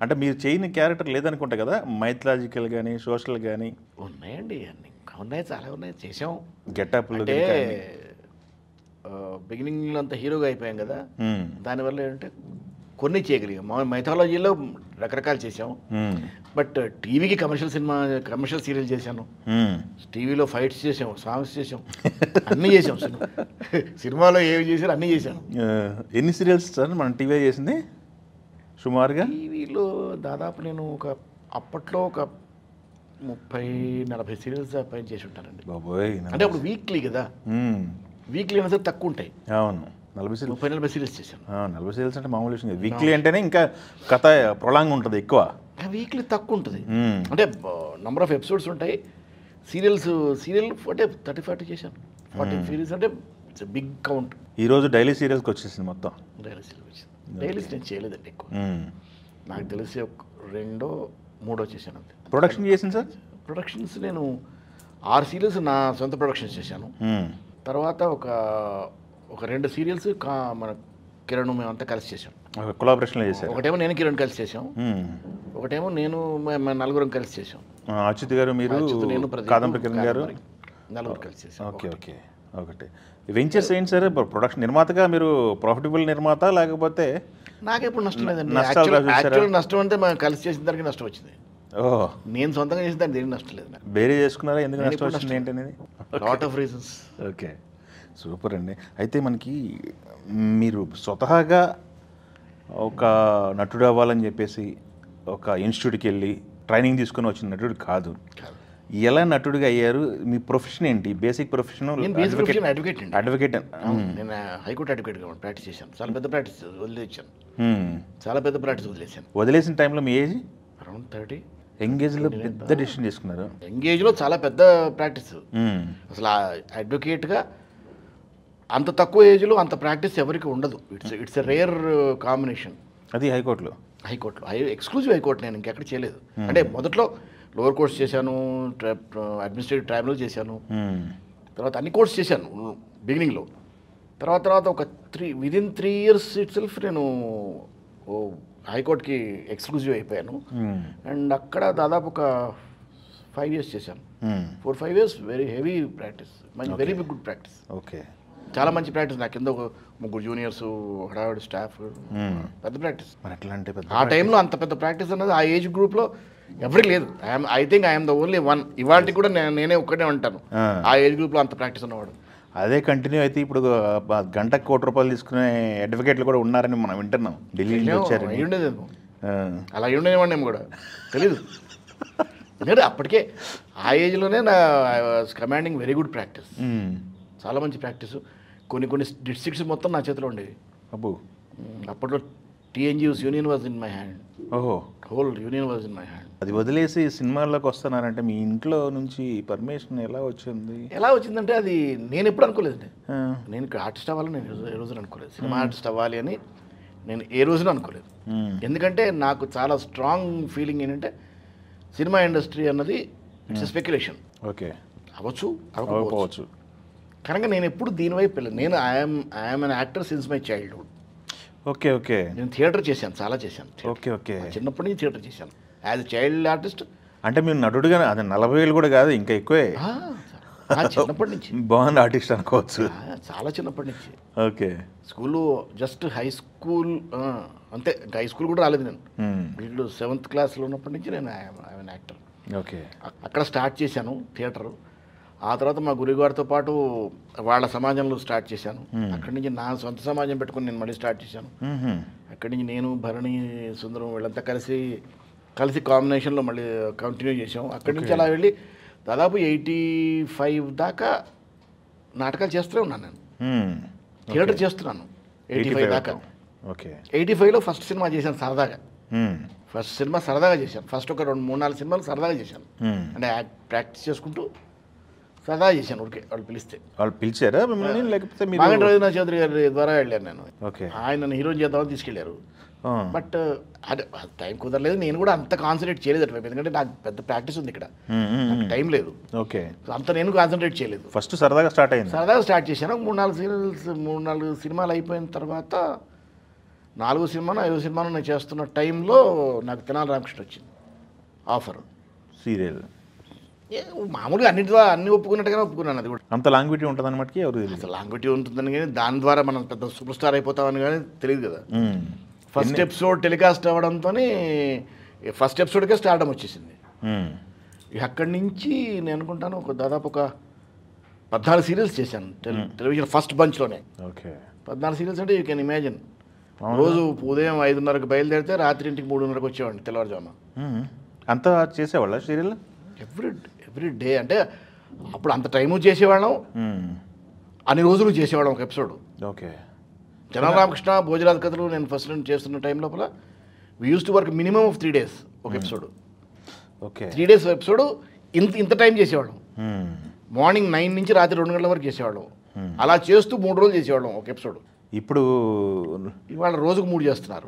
అంటే మీరు చేయని క్యారెక్టర్ లేదనుకుంటా కదా, మైథలాజికల్ కానీ సోషల్ కానీ? ఉన్నాయండి, అన్ని ఇంకా ఉన్నాయి, చాలా ఉన్నాయి, చేసాం. గెటప్లు అంటే బిగినింగ్లో అంత హీరోగా అయిపోయాం కదా, దానివల్ల ఏంటంటే కొన్ని చేయగలిగాం. మా మైథాలజీలో రకరకాలు చేసాం. బట్ టీవీకి కమర్షియల్ సీరియల్ చేశాను, టీవీలో ఫైట్స్ చేసాం, సాంగ్స్ చేసాం, అన్నీ చేసాం. సినిమాలో ఏవి చేశారు అన్నీ చేశాను. ఎన్ని సీరియల్స్ సార్ మనం టీవీ చేసింది సుమారుగా? టీవీలో దాదాపు నేను అప్పట్లో ఒక 30-40 సీరియల్స్ పైన చేసి ఉంటానండి. బాబోయ్, అంటే అప్పుడు వీక్లీ కదా, వీక్లీ అయినా సరే తక్కువ ఉంటాయి. అవును, 30-40 సీరియల్స్ చేశాను. 40 సీరియల్స్ అంటే మామూలు విషయం. వీక్లీ అంటేనే ఇంకా కథ ప్రొలాంగ్ ఉంటుంది ఎక్కువ. వీక్లీ తక్కువ ఉంటుంది, అంటే నంబర్ ఆఫ్ ఎపిసోడ్స్ ఉంటాయి. సీరియల్ అంటే 30-40 చేశాను. 40 సీరియల్స్ అంటే ఇట్స్ బిగ్ కౌంట్. ఈరోజు డైలీ సీరియల్స్కి వచ్చేసింది మొత్తం. డైలీ సీరియల్ వచ్చింది. డైలీస్ నేను చేయలేదండి ఎక్కువ, నాకు తెలిసి 2-3 చేశాను అంతే. ప్రొడక్షన్ చేసింది సార్? ప్రొడక్షన్స్ నేను 6 సీరియల్స్ నా సొంత ప్రొడక్షన్స్ చేశాను. తర్వాత ఒక 2 సీరియల్స్ మన కిరణ్ మేమంతా కలిసి చేసాం, కొలాబరేషన్లో చేశారు. ఒకటేమో నేను కిరణ్ కలిసి చేసాం, ఒకటేమో నేను నలుగురం కలిసి చేసాం. అచ్యుత్ గారు, మీరు, నేను, కాదంబరి కిరణ్ గారు, నలుగురు కలిసి చేసాం. Okay okay. ఒకటి వెంచర్స్ ఏంటి సార్? ప్రొడక్షన్ నిర్మాతగా మీరు ప్రాఫిటబుల్ నిర్మాత లేకపోతే? నాకెప్పుడు నష్టం లేదండి. నష్టాలు యాక్చువల్ నష్టం అంటే మనం కలిసి చేసిన దానికి నష్టం వచ్చింది. ఓహ్, నేను సొంతంగా చేసిన దానికి దేనికి నష్టం లేదు. వేరే చేసుకున్నారా? ఎందుకు నష్టం వచ్చింది ఏంటనేది? Lot of reasons. Okay, super అండి. అయితే మనకి మీరు స్వతహాగా ఒక నటుడు అవ్వాలని చెప్పేసి ఒక ఇన్స్టిట్యూట్కి వెళ్ళి ట్రైనింగ్ తీసుకొని వచ్చిన నటుడు కాదు. ఎలా నటుడిగా అయ్యారు? మీ ప్రొఫెషన్ ఏంటి? Basic profession? అడ్వకేట్. నేను హైకోర్టు అడ్వకేట్గా ప్రాక్టీస్ చేశాను. చాలా పెద్ద ప్రాక్టీస్ వదిలేసాను. చాలా పెద్ద ప్రాక్టీస్ వదిలేసాను. వదిలేసిన టైంలో మీ ఏజ్? అరౌండ్ 30. ఎంగేజ్లో పెద్ద డిసిషన్ తీసుకున్నారు. ఎంగేజ్లో చాలా పెద్ద ప్రాక్టీస్. అసలు అడ్వకేట్గా అంత తక్కువ ఏజ్లో అంత ప్రాక్టీస్ ఎవరికి ఉండదు. It's a rare combination. అది హైకోర్టులో ఎక్స్క్లూజివ్ హైకోర్టు. నేను ఇంకెక్కడ చేయలేదు. అంటే మొదట్లో లోవర్ కోర్ట్స్ చేశాను, అడ్మినిస్ట్రేటివ్ ట్రైబ్యునల్ చేశాను, తర్వాత అన్ని కోర్ట్స్ చేశాను బిగినింగ్లో. తర్వాత ఒక విదిన్ 3 years ఇట్ సెల్ఫ్ నేను హైకోర్టుకి ఎక్స్క్లూజివ్ అయిపోయాను. అండ్ అక్కడ దాదాపు ఒక 5 years చేశాను. 4-5 years వెరీ హెవీ ప్రాక్టీస్, మంచి వెరీ గుడ్ ప్రాక్టీస్. ఓకే, చాలా మంచి ప్రాక్టీస్. నాకు కింద ఒక 3 juniors, హడావిడి స్టాఫ్, పెద్ద ప్రాక్టీస్. ఆ టైంలో అంత పెద్ద ప్రాక్టీస్ అన్నది ఆ ఏజ్ గ్రూప్లో ఎవరికి లేదు. I think I'm the only one. ఇవాళకి కూడా నేనే ఒక్కడే ఉంటాను ఆ ఏజ్ గ్రూప్లో అంత ప్రాక్టీస్ ఉన్నవాడు. అదే కంటిన్యూ అయితే ఇప్పుడు గంటకు ₹1 తీసుకునే అడ్వకేట్లు కూడా ఉన్నారని మనం వింటున్నాం. ఢిల్లీ నుంచి వచ్చారు. అయ్యుండేదేమో, అలా అయ్యుండేవాడిని కూడా తెలీదు. ఎందుకంటే అప్పటికే ఆ ఏజ్లోనే I was commanding very good practice, చాలా మంచి ప్రాక్టీస్. కొన్ని డిస్ట్రిక్ట్స్ మొత్తం నా చేతిలో ఉండేవి. అబ్బో, అప్పట్లో TNG's union was in my hand. ఓహో, whole union was in my hand. అది వదిలేసి సినిమాల్లోకి వస్తున్నారంటే మీ ఇంట్లో నుంచి పర్మిషన్ ఎలా వచ్చింది? ఎలా వచ్చిందంటే అది నేను ఎప్పుడు అనుకోలేదండి. నేను ఇక్కడ ఆర్టిస్ట్ అవ్వాలని నేను ఏ రోజున అనుకోలేదు. సినిమా ఆర్టిస్ట్ అవ్వాలి అని నేను ఏ రోజున అనుకోలేదు. ఎందుకంటే నాకు చాలా స్ట్రాంగ్ ఫీలింగ్ ఏంటంటే సినిమా ఇండస్ట్రీ అన్నది ఇట్స్ స్పెక్యులేషన్. ఓకే, అవ్వచ్చు అవ్వకపోవచ్చు. కనుక నేను ఎప్పుడు దీనివైపు వెళ్ళాను. నేను I'm an actor since my childhood. Okay okay. నేను థియేటర్ చేశాను, చాలా చేశాను. Okay okay. చిన్నప్పటి నుంచి థియేటర్ చేశాను యాజ్ ఎ చైల్డ్ ఆర్టిస్ట్. అంటే మీరు నటుడుగా అది 40 ఏళ్ళు కూడా కాదు, ఇంకా ఎక్కువే. చిన్నప్పటి నుంచి బాగుంది ఆర్టిస్ట్ అనుకోవచ్చు. చాలా చిన్నప్పటి నుంచి. ఓకే, స్కూల్లో జస్ట్ హై స్కూల్ అంతే, ఇంకా హై స్కూల్ కూడా రాలేదు నేను. వీళ్ళు 7th క్లాస్లో ఉన్నప్పటి నుంచి నేను ఐఎమ్ యాక్టర్. ఓకే, అక్కడ స్టార్ట్ చేశాను థియేటర్. ఆ తర్వాత మా గురుగారితో పాటు వాళ్ళ సమాజంలో స్టార్ట్ చేశాను. అక్కడి నుంచి నా సొంత సమాజం పెట్టుకుని నేను మళ్ళీ స్టార్ట్ చేశాను. అక్కడి నుంచి నేను, భరణి, సుందరం వీళ్ళంతా కలిసి కాంబినేషన్లో మళ్ళీ కంటిన్యూ చేసాం. అక్కడి నుంచి అలా వెళ్ళి దాదాపు 85 దాకా నాటకాలు చేస్తూనే ఉన్నాను నేను. థియేటర్ చేస్తున్నాను 85 దాకా. ఓకే, 85లో ఫస్ట్ సినిమా చేశాను సరదాగా. ఫస్ట్ సినిమా సరదాగా చేశాను. ఫస్ట్ ఒక 2-3-4 సినిమాలు సరదాగా చేశాను. అంటే ప్రాక్టీస్ చేసుకుంటూ సరదా చేశాను. ఊరికే వాళ్ళు పిలిస్తే. వాళ్ళు పిలిచారా మిమ్మల్ని లేకపోతే? మాగంటి రవీంద్రనాథ్ చౌదరి గారి ద్వారా వెళ్ళాను నేను. ఓకే, ఆయన నన్ను హీరోయిన్ చేద్దామని తీసుకెళ్లారు. బట్ అదే టైం కుదరలేదు. నేను కూడా అంత కాన్సన్ట్రేట్ చేయలేదు అటువైపు, ఎందుకంటే నాకు పెద్ద ప్రాక్టీస్ ఉంది ఇక్కడ, నాకు టైం లేదు. ఓకే, అంత నేను కాన్సన్ట్రేట్ చేయలేదు. ఫస్ట్ సరదాగా స్టార్ట్ అయింది. సరదాగా స్టార్ట్ చేశాను. 3-4 సినిమాలు అయిపోయిన తర్వాత 4వ సినిమాను 5వ సినిమాను నేను చేస్తున్న టైంలో నాకు తెనాలి రామకృష్ణ వచ్చింది ఆఫర్. సీరియల్ మామూలుగా అన్ని ఒప్పుకున్నట్టుగానే ఒప్పుకున్నాను. అది కూడా అంత లాంగ్విటీ ఉంటుంది అనమాటకి ఎవరు తెలియదు. అసలు లాంగ్విటీ ఉంటుందని కానీ దాని ద్వారా మనం పెద్ద సూపర్ స్టార్ అయిపోతామని కానీ తెలియదు కదా. ఫస్ట్ ఎపిసోడ్ టెలికాస్ట్ అవ్వడంతో ఫస్ట్ ఎపిసోడ్కే స్టార్డమ్ వచ్చేసింది. ఇక అక్కడి నుంచి నేను అనుకుంటాను దాదాపు ఒక 14 సీరియల్స్ చేశాను టెలివిజన్ ఫస్ట్ బంచ్లోనే. ఓకే 14 సీరియల్స్ అంటే యూ కెన్ ఇమాజిన్. రోజు ఉదయం 5:30కి బయలుదేరితే రాత్రి 3:30కి వచ్చేవాడిని తెల్లవారుజామున. అంతా చేసేవాళ్ళ సీరియల్ ఎవ్రీ డే. అంటే అప్పుడు అంత టైము చేసేవాళ్ళం, అన్ని రోజులు చేసేవాళ్ళం ఒక ఎపిసోడ్. ఓకే తెనాలి రామకృష్ణ భోజరాజ్ కథలు నేను ఫస్ట్ నుంచి చేస్తున్న టైం లోపల we use to work minimum of 3 days ఒక ఎపిసోడ్. ఓకే 3 days ఎపిసోడ్ ఇంత టైం చేసేవాళ్ళం. మార్నింగ్ 9 నుంచి రాత్రి 2 గంటల వరకు చేసేవాళ్ళం. అలా చేస్తూ 3 రోజులు చేసేవాళ్ళం ఒక ఎపిసోడ్. ఇప్పుడు ఇవాళ రోజుకు 3 చేస్తున్నారు.